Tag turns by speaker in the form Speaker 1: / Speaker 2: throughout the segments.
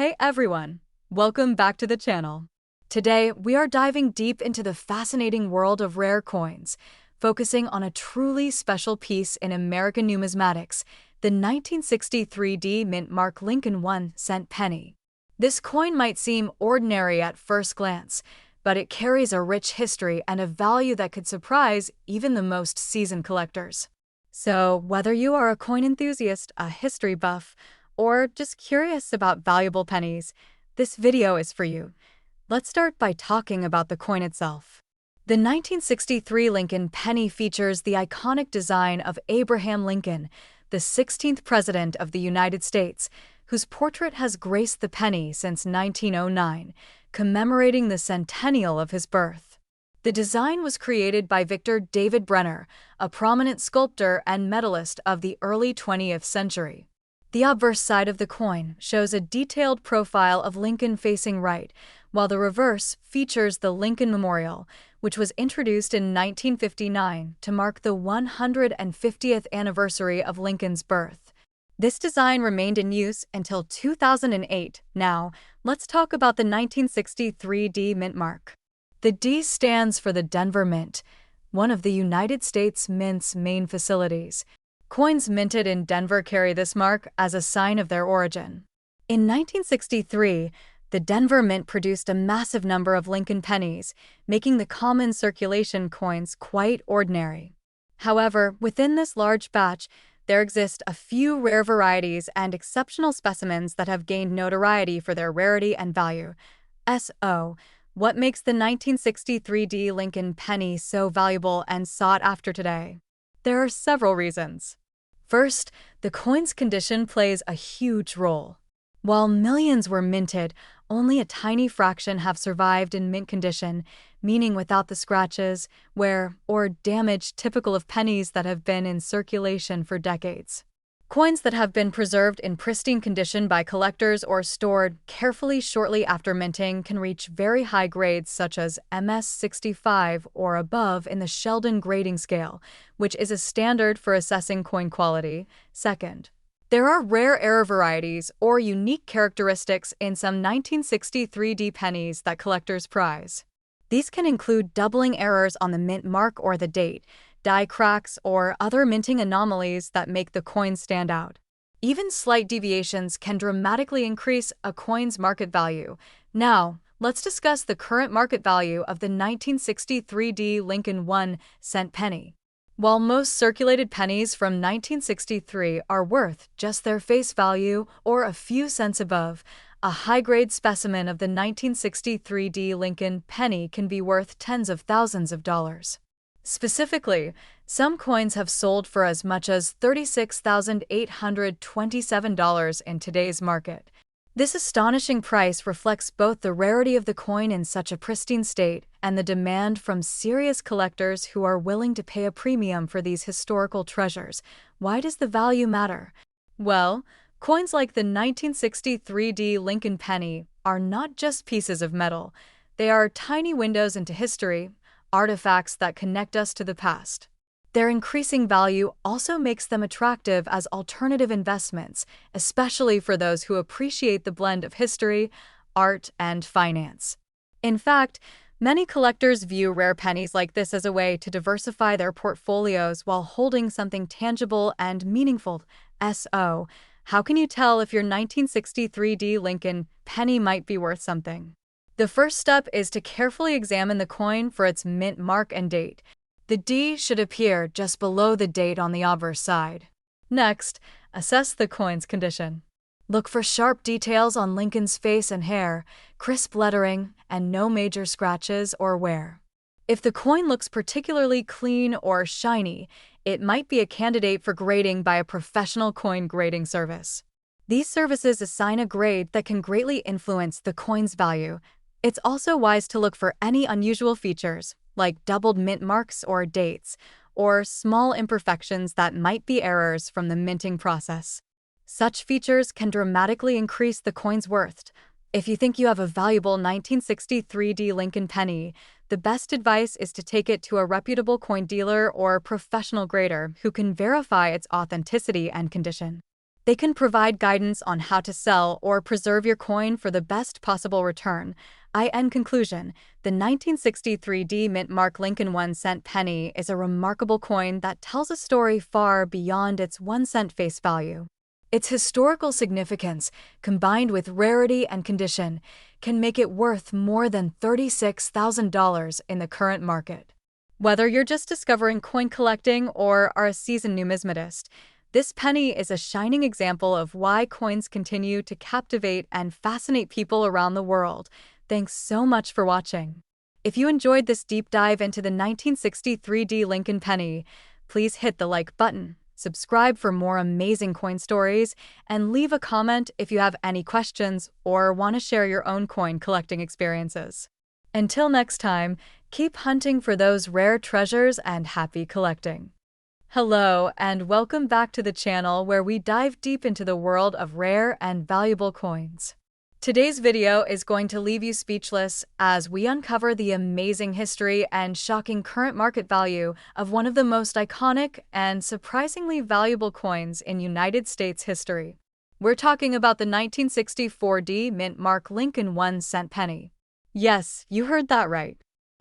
Speaker 1: Hey everyone! Welcome back to the channel. Today, we are diving deep into the fascinating world of rare coins, focusing on a truly special piece in American numismatics, the 1963 D Mint Mark Lincoln 1-cent penny. This coin might seem ordinary at first glance, but it carries a rich history and a value that could surprise even the most seasoned collectors. So, whether you are a coin enthusiast, a history buff, or just curious about valuable pennies, this video is for you. Let's start by talking about the coin itself. The 1963 Lincoln penny features the iconic design of Abraham Lincoln, the 16th President of the United States, whose portrait has graced the penny since 1909, commemorating the centennial of his birth. The design was created by Victor David Brenner, a prominent sculptor and medalist of the early 20th century. The obverse side of the coin shows a detailed profile of Lincoln facing right, while the reverse features the Lincoln Memorial, which was introduced in 1959 to mark the 150th anniversary of Lincoln's birth. This design remained in use until 2008. Now, let's talk about the 1963 D Mint Mark. The D stands for the Denver Mint, one of the United States Mint's main facilities. Coins minted in Denver carry this mark as a sign of their origin. In 1963, the Denver Mint produced a massive number of Lincoln pennies, making the common circulation coins quite ordinary. However, within this large batch, there exist a few rare varieties and exceptional specimens that have gained notoriety for their rarity and value. What makes the 1963 D Lincoln penny so valuable and sought after today? There are several reasons. First, the coin's condition plays a huge role. While millions were minted, only a tiny fraction have survived in mint condition, meaning without the scratches, wear, or damage typical of pennies that have been in circulation for decades. Coins that have been preserved in pristine condition by collectors or stored carefully shortly after minting can reach very high grades such as MS65 or above in the Sheldon grading scale, which is a standard for assessing coin quality. Second, there are rare error varieties or unique characteristics in some 1963 D pennies that collectors prize. These can include doubling errors on the mint mark or the date, die cracks, or other minting anomalies that make the coin stand out. Even slight deviations can dramatically increase a coin's market value. Now, let's discuss the current market value of the 1963 D Lincoln 1-cent penny. While most circulated pennies from 1963 are worth just their face value or a few cents above, a high-grade specimen of the 1963 D Lincoln penny can be worth tens of thousands of dollars. Specifically, some coins have sold for as much as $36,827 in today's market. This astonishing price reflects both the rarity of the coin in such a pristine state and the demand from serious collectors who are willing to pay a premium for these historical treasures. Why does the value matter? Well, coins like the 1963 D Lincoln penny are not just pieces of metal. They are tiny windows into history, artifacts that connect us to the past. Their increasing value also makes them attractive as alternative investments, especially for those who appreciate the blend of history, art, and finance. In fact, many collectors view rare pennies like this as a way to diversify their portfolios while holding something tangible and meaningful. How can you tell if your 1963 D Lincoln penny might be worth something? The first step is to carefully examine the coin for its mint mark and date. The D should appear just below the date on the obverse side. Next, assess the coin's condition. Look for sharp details on Lincoln's face and hair, crisp lettering, and no major scratches or wear. If the coin looks particularly clean or shiny, it might be a candidate for grading by a professional coin grading service. These services assign a grade that can greatly influence the coin's value. It's also wise to look for any unusual features, like doubled mint marks or dates, or small imperfections that might be errors from the minting process. Such features can dramatically increase the coin's worth. If you think you have a valuable 1963 D Lincoln penny, the best advice is to take it to a reputable coin dealer or professional grader who can verify its authenticity and condition. They can provide guidance on how to sell or preserve your coin for the best possible return. In conclusion, the 1963 D Mint Mark Lincoln 1-cent penny is a remarkable coin that tells a story far beyond its 1-cent face value. Its historical significance, combined with rarity and condition, can make it worth more than $36,000 in the current market. Whether you're just discovering coin collecting or are a seasoned numismatist, this penny is a shining example of why coins continue to captivate and fascinate people around the world. Thanks so much for watching. If you enjoyed this deep dive into the 1963 D Lincoln penny, please hit the like button, subscribe for more amazing coin stories, and leave a comment if you have any questions or want to share your own coin collecting experiences. Until next time, keep hunting for those rare treasures and happy collecting. Hello, and welcome back to the channel where we dive deep into the world of rare and valuable coins. Today's video is going to leave you speechless as we uncover the amazing history and shocking current market value of one of the most iconic and surprisingly valuable coins in United States history. We're talking about the 1964 D Mint Mark Lincoln 1-cent penny. Yes, you heard that right.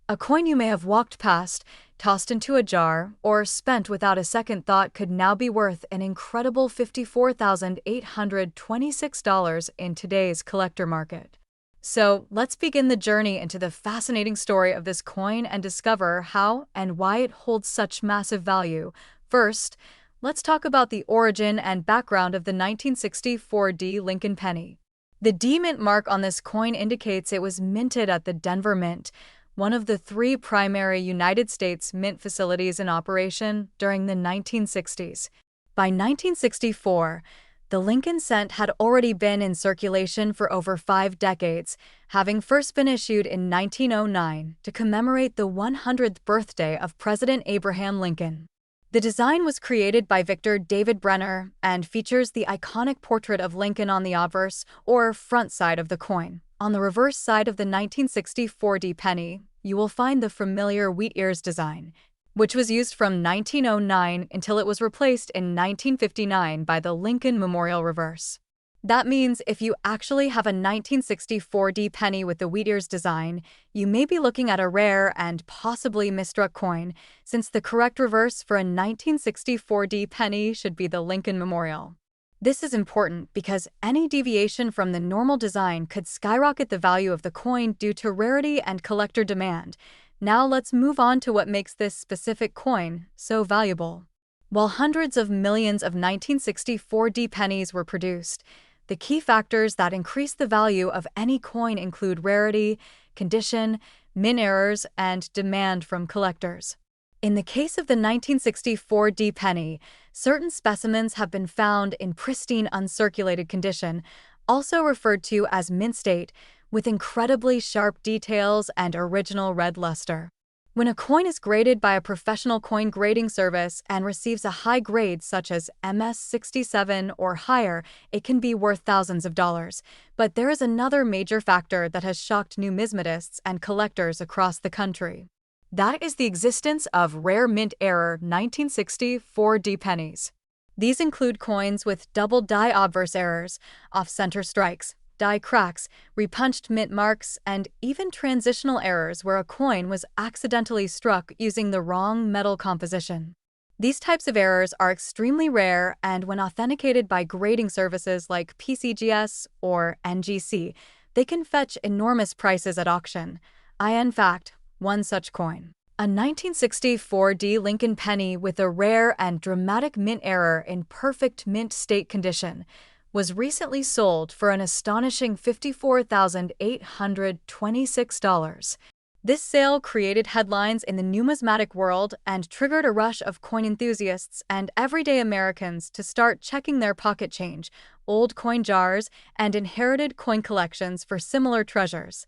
Speaker 1: A coin you may have walked past, tossed into a jar, or spent without a second thought could now be worth an incredible $54,826 in today's collector market. So, let's begin the journey into the fascinating story of this coin and discover how and why it holds such massive value. First, let's talk about the origin and background of the 1964 D Lincoln penny. The D Mint mark on this coin indicates it was minted at the Denver Mint, one of the three primary United States mint facilities in operation during the 1960s. By 1964, the Lincoln cent had already been in circulation for over 5 decades, having first been issued in 1909 to commemorate the 100th birthday of President Abraham Lincoln. The design was created by Victor David Brenner and features the iconic portrait of Lincoln on the obverse, or front side of the coin. On the reverse side of the 1964 D penny, you will find the familiar wheat ears design, which was used from 1909 until it was replaced in 1959 by the Lincoln Memorial reverse. That means if you actually have a 1964 D penny with the wheat ears design, you may be looking at a rare and possibly misstruck coin, since the correct reverse for a 1964 D penny should be the Lincoln Memorial. This is important because any deviation from the normal design could skyrocket the value of the coin due to rarity and collector demand. Now let's move on to what makes this specific coin so valuable. While hundreds of millions of 1964 D pennies were produced, the key factors that increase the value of any coin include rarity, condition, mint errors, and demand from collectors. In the case of the 1964 D penny, certain specimens have been found in pristine uncirculated condition, also referred to as mint state, with incredibly sharp details and original red luster. When a coin is graded by a professional coin grading service and receives a high grade such as MS-67 or higher, it can be worth thousands of dollars. But there is another major factor that has shocked numismatists and collectors across the country. That is the existence of rare mint error 1964 D pennies. These include coins with double die obverse errors, off-center strikes, die cracks, repunched mint marks, and even transitional errors where a coin was accidentally struck using the wrong metal composition. These types of errors are extremely rare, and when authenticated by grading services like PCGS or NGC, they can fetch enormous prices at auction. In fact, one such coin, a 1964 D Lincoln penny with a rare and dramatic mint error in perfect mint state condition, was recently sold for an astonishing $54,826. This sale created headlines in the numismatic world and triggered a rush of coin enthusiasts and everyday Americans to start checking their pocket change, old coin jars, and inherited coin collections for similar treasures.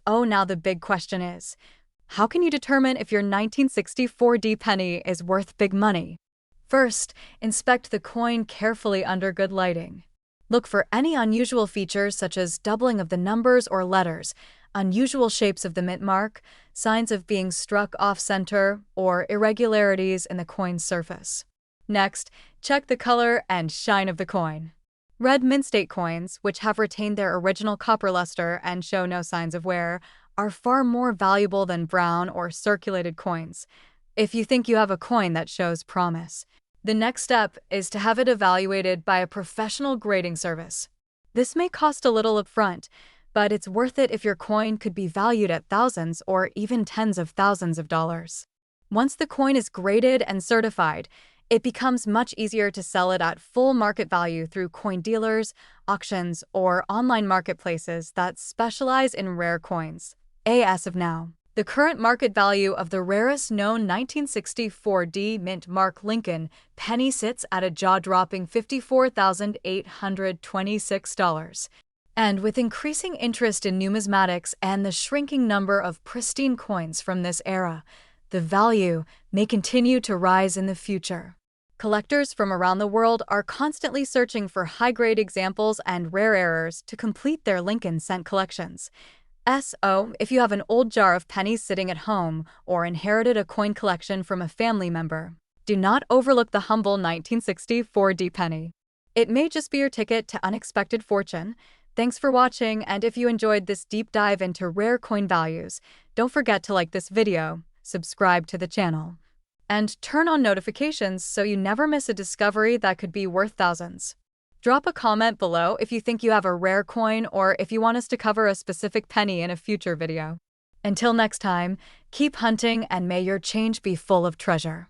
Speaker 1: Now the big question is, how can you determine if your 1964 D penny is worth big money? First, inspect the coin carefully under good lighting. Look for any unusual features such as doubling of the numbers or letters, unusual shapes of the mint mark, signs of being struck off-center, or irregularities in the coin's surface. Next, check the color and shine of the coin. Red mint state coins, which have retained their original copper luster and show no signs of wear, are far more valuable than brown or circulated coins. If you think you have a coin that shows promise, the next step is to have it evaluated by a professional grading service. This may cost a little upfront, but it's worth it if your coin could be valued at thousands or even tens of thousands of dollars. Once the coin is graded and certified, it becomes much easier to sell it at full market value through coin dealers, auctions, or online marketplaces that specialize in rare coins. As of now, the current market value of the rarest known 1964 D Mint Mark Lincoln penny sits at a jaw-dropping $54,826. And with increasing interest in numismatics and the shrinking number of pristine coins from this era, the value may continue to rise in the future. Collectors from around the world are constantly searching for high-grade examples and rare errors to complete their Lincoln cent collections. If you have an old jar of pennies sitting at home or inherited a coin collection from a family member, do not overlook the humble 1964 D penny. It may just be your ticket to unexpected fortune. Thanks for watching, and if you enjoyed this deep dive into rare coin values, don't forget to like this video, subscribe to the channel, and turn on notifications so you never miss a discovery that could be worth thousands. Drop a comment below if you think you have a rare coin or if you want us to cover a specific penny in a future video. Until next time, keep hunting and may your change be full of treasure.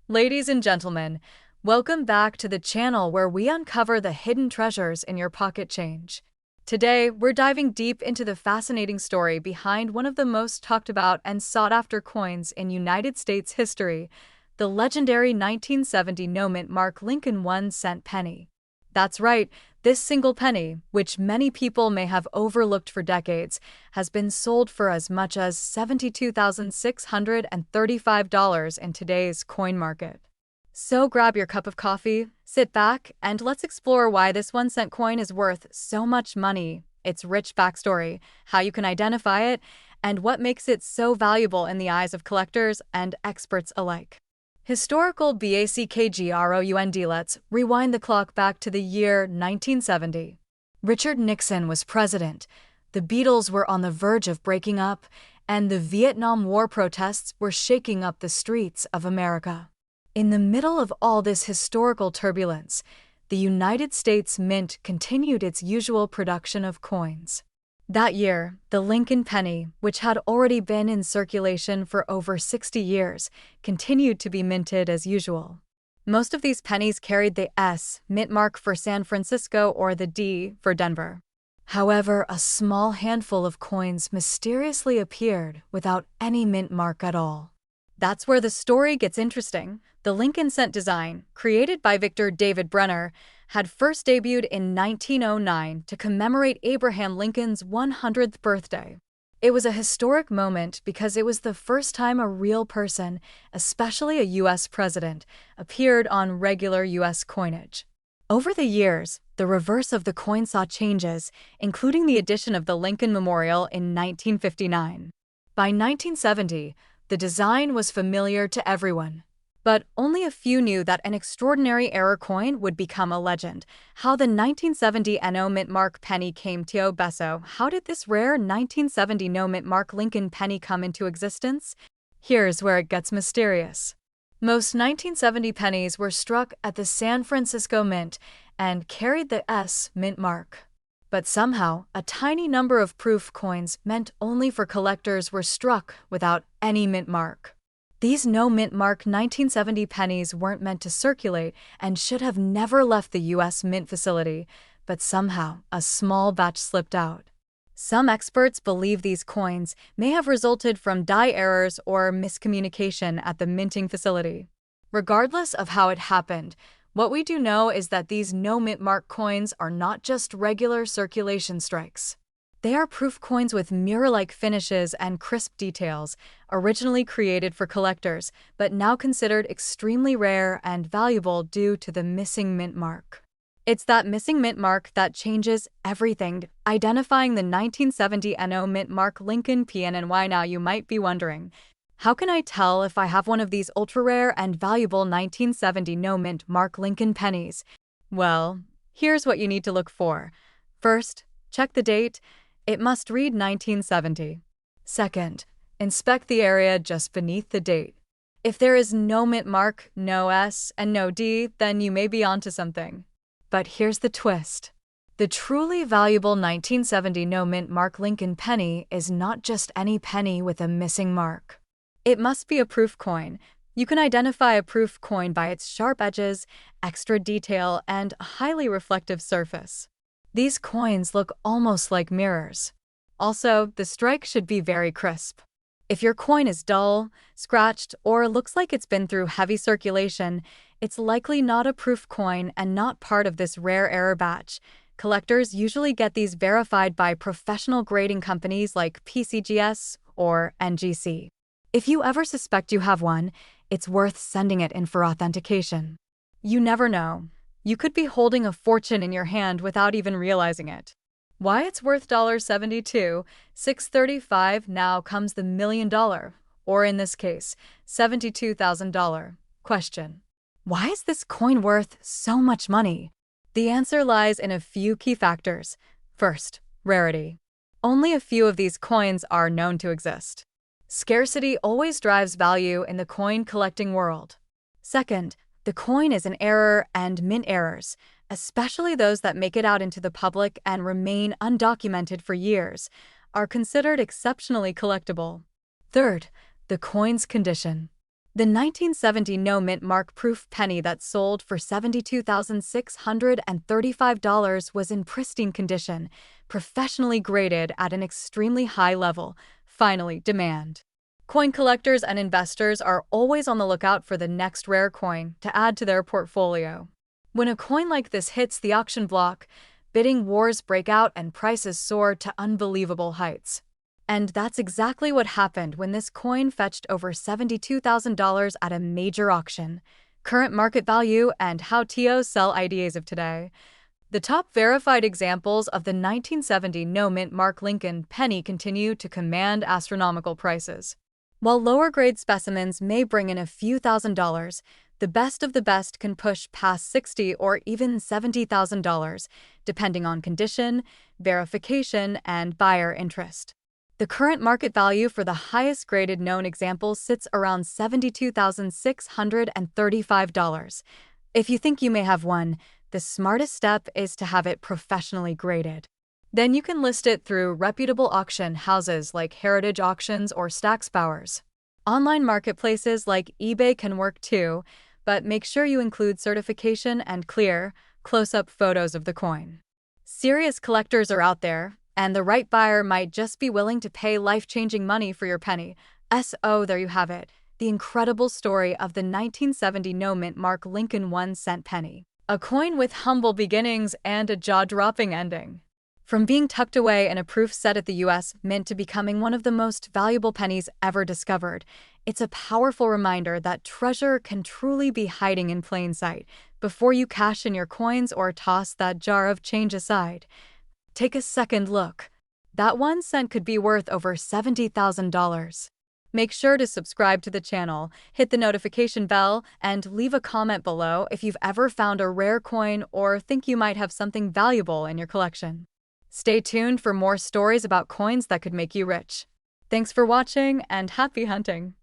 Speaker 1: Ladies and gentlemen, welcome back to the channel where we uncover the hidden treasures in your pocket change. Today, we're diving deep into the fascinating story behind one of the most talked about and sought-after coins in United States history, the legendary 1970 no-mint Mark Lincoln 1-cent penny. That's right, this single penny, which many people may have overlooked for decades, has been sold for as much as $72,635 in today's coin market. So grab your cup of coffee, sit back, and let's explore why this 1-cent coin is worth so much money, its rich backstory, how you can identify it, and what makes it so valuable in the eyes of collectors and experts alike. Historical background. Let's rewind the clock back to the year 1970. Richard Nixon was president, the Beatles were on the verge of breaking up, and the Vietnam War protests were shaking up the streets of America. In the middle of all this historical turbulence, the United States Mint continued its usual production of coins. That year, the Lincoln penny, which had already been in circulation for over 60 years, continued to be minted as usual. Most of these pennies carried the S mint mark for San Francisco or the D for Denver. However, a small handful of coins mysteriously appeared without any mint mark at all. That's where the story gets interesting. The Lincoln cent design, created by Victor David Brenner, had first debuted in 1909 to commemorate Abraham Lincoln's 100th birthday. It was a historic moment because it was the first time a real person, especially a U.S. president, appeared on regular U.S. coinage. Over the years, the reverse of the coin saw changes, including the addition of the Lincoln Memorial in 1959. By 1970, the design was familiar to everyone. But only a few knew that an extraordinary error coin would become a legend. How the 1970 no-mint Mark penny came to beso. How did this rare 1970 no-mint Mark Lincoln penny come into existence? Here's where it gets mysterious. Most 1970 pennies were struck at the San Francisco Mint and carried the S mint mark. But somehow, a tiny number of proof coins meant only for collectors were struck without any mint mark. These no-mint mark 1970 pennies weren't meant to circulate and should have never left the U.S. Mint facility, but somehow a small batch slipped out. Some experts believe these coins may have resulted from die errors or miscommunication at the minting facility. Regardless of how it happened, what we do know is that these no-mint mark coins are not just regular circulation strikes. They are proof coins with mirror-like finishes and crisp details, originally created for collectors, but now considered extremely rare and valuable due to the missing mint mark. It's that missing mint mark that changes everything, identifying the 1970 no mint Mark Lincoln PNNY. Now you might be wondering, How can I tell if I have one of these ultra-rare and valuable 1970 no-mint Mark Lincoln pennies? Well, here's what you need to look for. First, check the date. It must read 1970. Second, inspect the area just beneath the date. If there is no mint mark, no S, and no D, then you may be onto something. But here's the twist. The truly valuable 1970 no-mint Mark Lincoln penny is not just any penny with a missing mark. It must be a proof coin. You can identify a proof coin by its sharp edges, extra detail, and highly reflective surface. These coins look almost like mirrors. Also, the strike should be very crisp. If your coin is dull, scratched, or looks like it's been through heavy circulation, it's likely not a proof coin and not part of this rare error batch. Collectors usually get these verified by professional grading companies like PCGS or NGC. If you ever suspect you have one, it's worth sending it in for authentication. You never know. You could be holding a fortune in your hand without even realizing it. Why it's worth $72,635 now comes the $1 million, or in this case, $72,000 question. Why is this coin worth so much money? The answer lies in a few key factors. First, rarity. Only a few of these coins are known to exist. Scarcity always drives value in the coin collecting world. Second, the coin is in error and mint errors, especially those that make it out into the public and remain undocumented for years, are considered exceptionally collectible. Third, the coin's condition. The 1970 no-mint mark proof penny that sold for $72,635 was in pristine condition, professionally graded at an extremely high level. Finally, demand. Coin collectors and investors are always on the lookout for the next rare coin to add to their portfolio. When a coin like this hits the auction block, bidding wars break out and prices soar to unbelievable heights. And that's exactly what happened when this coin fetched over $72,000 at a major auction. Current market value and how TOs sell ideas of today. The top verified examples of the 1970 no-mint Mark Lincoln penny continue to command astronomical prices. While lower-grade specimens may bring in a few $1,000s, the best of the best can push past $60,000 or even $70,000, depending on condition, verification, and buyer interest. The current market value for the highest graded known example sits around $72,635. If you think you may have one, the smartest step is to have it professionally graded. Then you can list it through reputable auction houses like Heritage Auctions or Stack's Bowers. Online marketplaces like eBay can work too, but make sure you include certification and clear, close-up photos of the coin. Serious collectors are out there, and the right buyer might just be willing to pay life-changing money for your penny. So there you have it, the incredible story of the 1970 no-mint Mark Lincoln 1-cent penny. A coin with humble beginnings and a jaw-dropping ending. From being tucked away in a proof set at the U.S. Mint to becoming one of the most valuable pennies ever discovered, it's a powerful reminder that treasure can truly be hiding in plain sight. Before you cash in your coins or toss that jar of change aside, take a second look. That 1 cent could be worth over $70,000. Make sure to subscribe to the channel, hit the notification bell, and leave a comment below if you've ever found a rare coin or think you might have something valuable in your collection. Stay tuned for more stories about coins that could make you rich. Thanks for watching and happy hunting!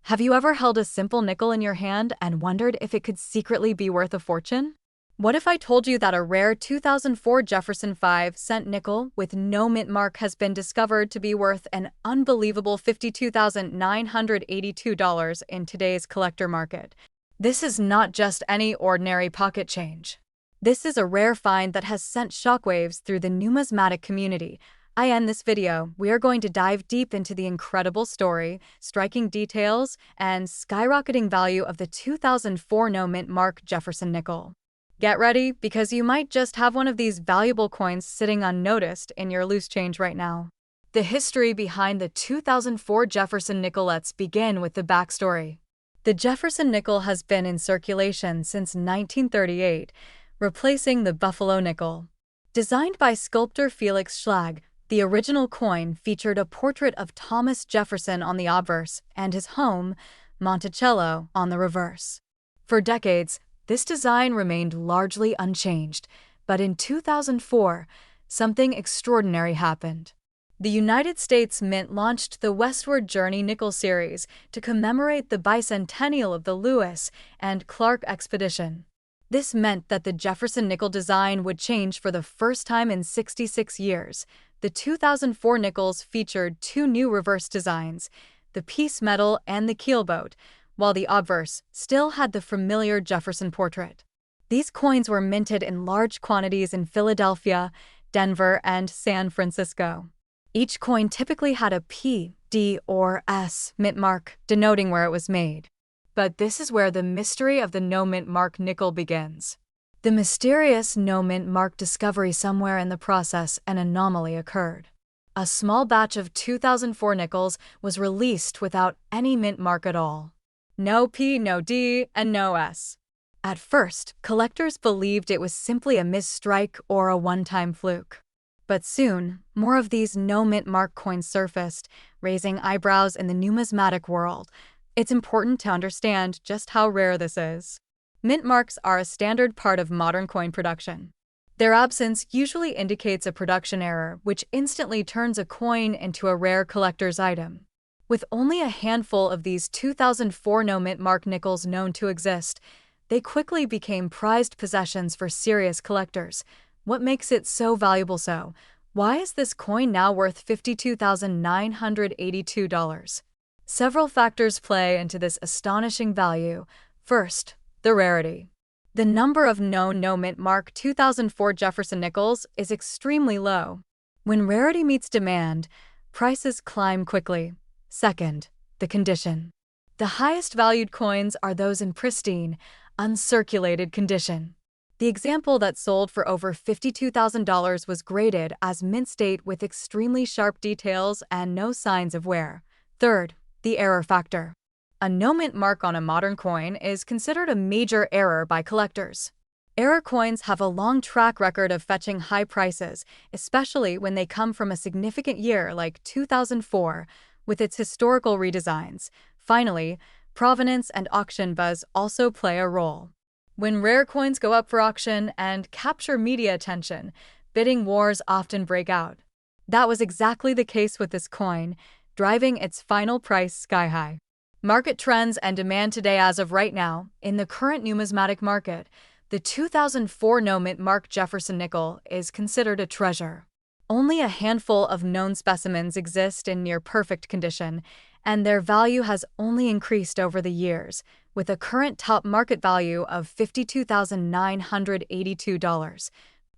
Speaker 1: Have you ever held a simple nickel in your hand and wondered if it could secretly be worth a fortune? What if I told you that a rare 2004 Jefferson 5-cent nickel with no mint mark has been discovered to be worth an unbelievable $52,982 in today's collector market? This is not just any ordinary pocket change. This is a rare find that has sent shockwaves through the numismatic community. In this video, we are going to dive deep into the incredible story, striking details, and skyrocketing value of the 2004 no-mint mark Jefferson nickel. Get ready, because you might just have one of these valuable coins sitting unnoticed in your loose change right now. The history behind the 2004 Jefferson nickel. Let's begin with the backstory. The Jefferson nickel has been in circulation since 1938, replacing the Buffalo nickel. Designed by sculptor Felix Schlag, The original coin featured a portrait of Thomas Jefferson on the obverse and his home, Monticello, on the reverse. For decades, this design remained largely unchanged, but in 2004, something extraordinary happened. The United States Mint launched the Westward Journey nickel series to commemorate the bicentennial of the Lewis and Clark expedition. This meant that the Jefferson nickel design would change for the first time in 66 years. The 2004 nickels featured two new reverse designs, the piece medal and the keelboat, while the obverse still had the familiar Jefferson portrait. These coins were minted in large quantities in Philadelphia, Denver, and San Francisco. Each coin typically had a P, D, or S mint mark, denoting where it was made. But this is where the mystery of the no mint mark nickel begins. The mysterious no mint mark discovery. Somewhere in the process, an anomaly occurred. A small batch of 2004 nickels was released without any mint mark at all. No P, no D, and no S. At first, collectors believed it was simply a misstrike or a one-time fluke. But soon, more of these no mint mark coins surfaced, raising eyebrows in the numismatic world. It's important to understand just how rare this is. Mint marks are a standard part of modern coin production. Their absence usually indicates a production error, which instantly turns a coin into a rare collector's item. With only a handful of these 2004 no mint mark nickels known to exist, they quickly became prized possessions for serious collectors. What makes it so valuable? Why is this coin now worth $52,982? Several factors play into this astonishing value. First, the rarity. The number of known no mint mark 2004 Jefferson nickels is extremely low. When rarity meets demand, prices climb quickly. Second, the condition. The highest valued coins are those in pristine, uncirculated condition. The example that sold for over $52,000 was graded as mint state with extremely sharp details and no signs of wear. Third, the error factor. A no mint mark on a modern coin is considered a major error by collectors. Error coins have a long track record of fetching high prices, especially when they come from a significant year like 2004, with its historical redesigns. Finally, provenance and auction buzz also play a role. When rare coins go up for auction and capture media attention, bidding wars often break out. That was exactly the case with this coin, driving its final price sky high. Market trends and demand today. As of right now, in the current numismatic market, the 2004 no mint mark Jefferson nickel is considered a treasure. Only a handful of known specimens exist in near-perfect condition, and their value has only increased over the years, with a current top market value of $52,982.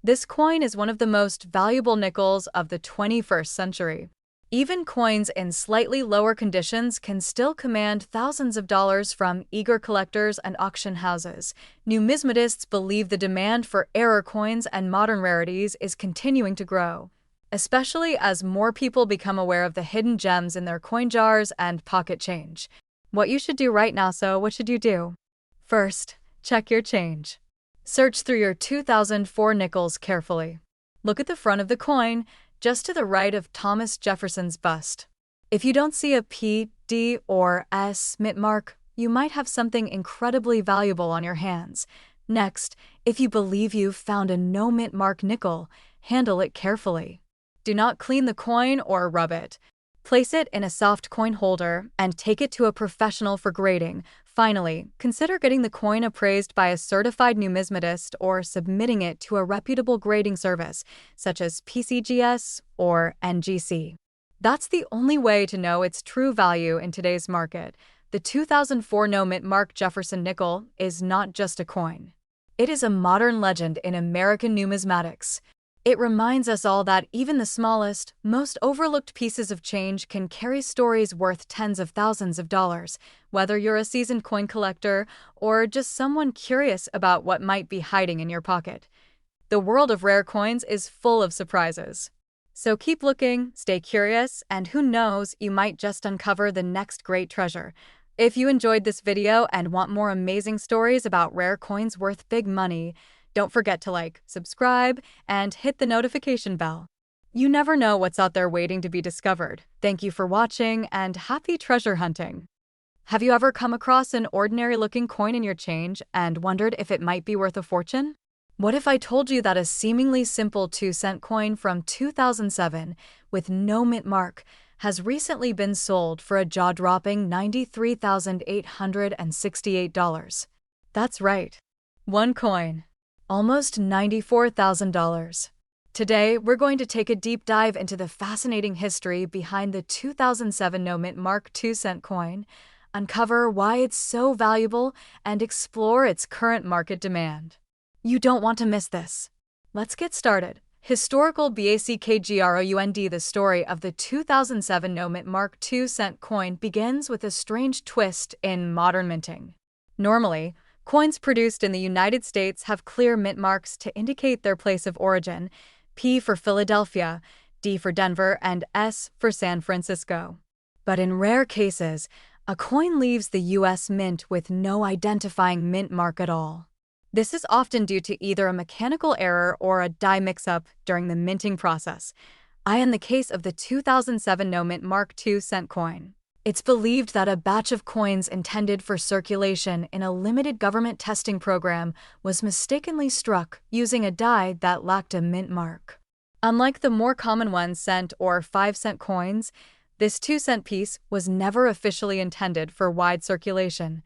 Speaker 1: This coin is one of the most valuable nickels of the 21st century. Even coins in slightly lower conditions can still command thousands of dollars from eager collectors and auction houses. Numismatists believe the demand for error coins and modern rarities is continuing to grow, especially as more people become aware of the hidden gems in their coin jars and pocket change. What you should do right now. What should you do? First, check your change. Search through your 2004 nickels carefully. Look at the front of the coin, just to the right of Thomas Jefferson's bust. If you don't see a P, D, or S mint mark, you might have something incredibly valuable on your hands. Next, if you believe you've found a no mint mark nickel, handle it carefully. Do not clean the coin or rub it. Place it in a soft coin holder and take it to a professional for grading. Finally, consider getting the coin appraised by a certified numismatist or submitting it to a reputable grading service, such as PCGS or NGC. That's the only way to know its true value in today's market. The 2004 no mint mark Jefferson nickel is not just a coin. It is a modern legend in American numismatics. It reminds us all that even the smallest, most overlooked pieces of change can carry stories worth tens of thousands of dollars, whether you're a seasoned coin collector or just someone curious about what might be hiding in your pocket. The world of rare coins is full of surprises. So keep looking, stay curious, and who knows, you might just uncover the next great treasure. If you enjoyed this video and want more amazing stories about rare coins worth big money, don't forget to like, subscribe, and hit the notification bell. You never know what's out there waiting to be discovered. Thank you for watching and happy treasure hunting. Have you ever come across an ordinary-looking coin in your change and wondered if it might be worth a fortune? What if I told you that a seemingly simple 2-cent coin from 2007 with no mint mark has recently been sold for a jaw-dropping $93,868? That's right. One coin. Almost $94,000. Today, we're going to take a deep dive into the fascinating history behind the 2007 no-mint mark 2-cent coin, uncover why it's so valuable, and explore its current market demand. You don't want to miss this. Let's get started. Historical background. The story of the 2007 no-mint mark 2-cent coin begins with a strange twist in modern minting. Normally, coins produced in the United States have clear mint marks to indicate their place of origin: P for Philadelphia, D for Denver, and S for San Francisco. But in rare cases, a coin leaves the U.S. Mint with no identifying mint mark at all. This is often due to either a mechanical error or a die mix-up during the minting process, in the case of the 2007 no-mint mark 2-cent coin. It's believed that a batch of coins intended for circulation in a limited government testing program was mistakenly struck using a die that lacked a mint mark. Unlike the more common 1-cent or 5-cent coins, this 2-cent piece was never officially intended for wide circulation,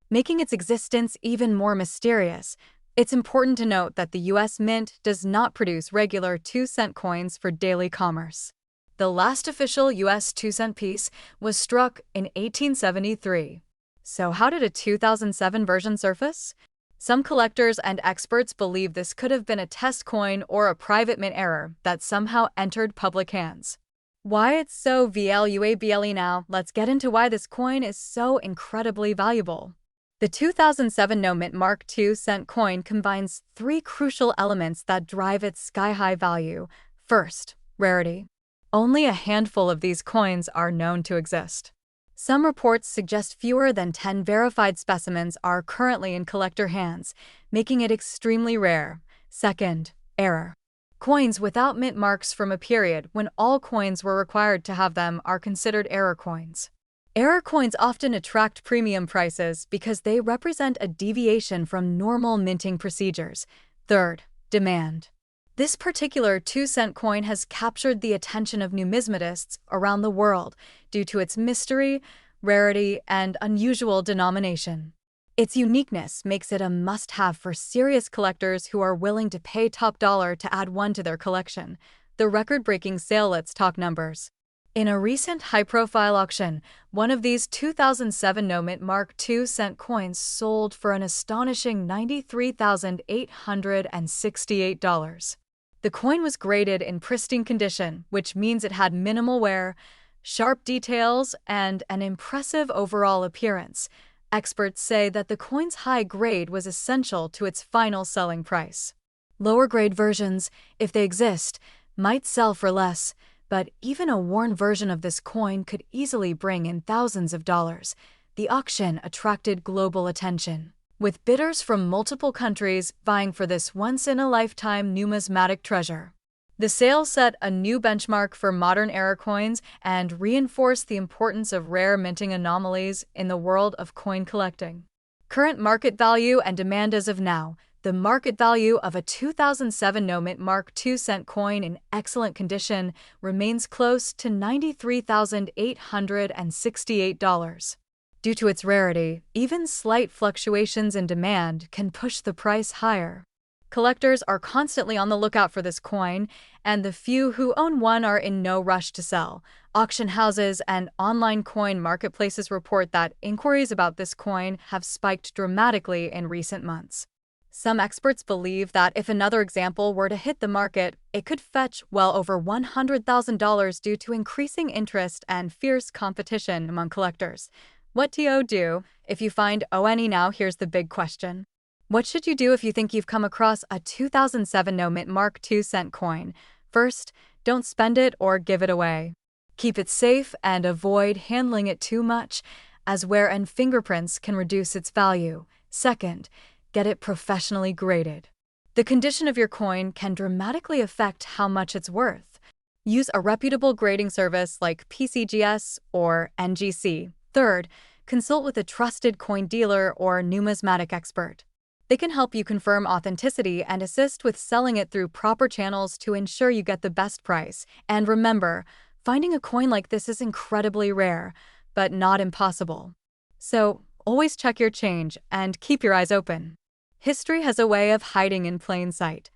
Speaker 1: making its existence even more mysterious. It's important to note that the U.S. Mint does not produce regular 2-cent coins for daily commerce. The last official U.S. 2-cent piece was struck in 1873. So how did a 2007 version surface? Some collectors and experts believe this could have been a test coin or a private mint error that somehow entered public hands. Why it's so valuable now? Let's get into why this coin is so incredibly valuable. The 2007 no-mint mark 2-cent coin combines three crucial elements that drive its sky-high value. First, rarity. Only a handful of these coins are known to exist. Some reports suggest fewer than 10 verified specimens are currently in collector hands, making it extremely rare. Second, error. Coins without mint marks from a period when all coins were required to have them are considered error coins. Error coins often attract premium prices because they represent a deviation from normal minting procedures. Third, demand. This particular 2-cent coin has captured the attention of numismatists around the world due to its mystery, rarity, and unusual denomination. Its uniqueness makes it a must-have for serious collectors who are willing to pay top dollar to add one to their collection. The record-breaking sale. Let's talk numbers. In a recent high-profile auction, one of these 2007 no-mint mark 2-cent coins sold for an astonishing $93,868. The coin was graded in pristine condition, which means it had minimal wear, sharp details, and an impressive overall appearance. Experts say that the coin's high grade was essential to its final selling price. Lower grade versions, if they exist, might sell for less, but even a worn version of this coin could easily bring in thousands of dollars. The auction attracted global attention, with bidders from multiple countries vying for this once-in-a-lifetime numismatic treasure. The sale set a new benchmark for modern era coins and reinforced the importance of rare minting anomalies in the world of coin collecting. Current market value and demand. As of now, the market value of a 2007 no-mint mark 2-cent coin in excellent condition remains close to $93,868. Due to its rarity, even slight fluctuations in demand can push the price higher. Collectors are constantly on the lookout for this coin, and the few who own one are in no rush to sell. Auction houses and online coin marketplaces report that inquiries about this coin have spiked dramatically in recent months. Some experts believe that if another example were to hit the market, it could fetch well over $100,000 due to increasing interest and fierce competition among collectors. What do you do if you find one? Now here's the big question. What should you do if you think you've come across a 2007 no-mint mark 2-cent coin? First, don't spend it or give it away. Keep it safe and avoid handling it too much, as wear and fingerprints can reduce its value. Second, get it professionally graded. The condition of your coin can dramatically affect how much it's worth. Use a reputable grading service like PCGS or NGC. Third, consult with a trusted coin dealer or numismatic expert. They can help you confirm authenticity and assist with selling it through proper channels to ensure you get the best price. And remember, finding a coin like this is incredibly rare, but not impossible. So, always check your change and keep your eyes open. History has a way of hiding in plain sight.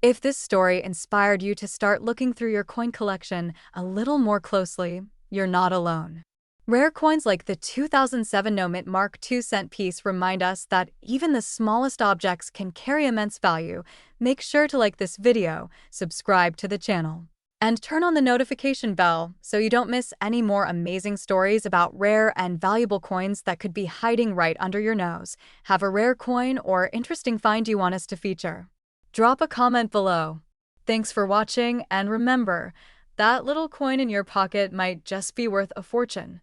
Speaker 1: If this story inspired you to start looking through your coin collection a little more closely, you're not alone. Rare coins like the 2007 No Mint Mark II cent piece remind us that even the smallest objects can carry immense value. Make sure to like this video, subscribe to the channel, and turn on the notification bell so you don't miss any more amazing stories about rare and valuable coins that could be hiding right under your nose. Have a rare coin or interesting find you want us to feature? Drop a comment below. Thanks for watching, and remember, that little coin in your pocket might just be worth a fortune.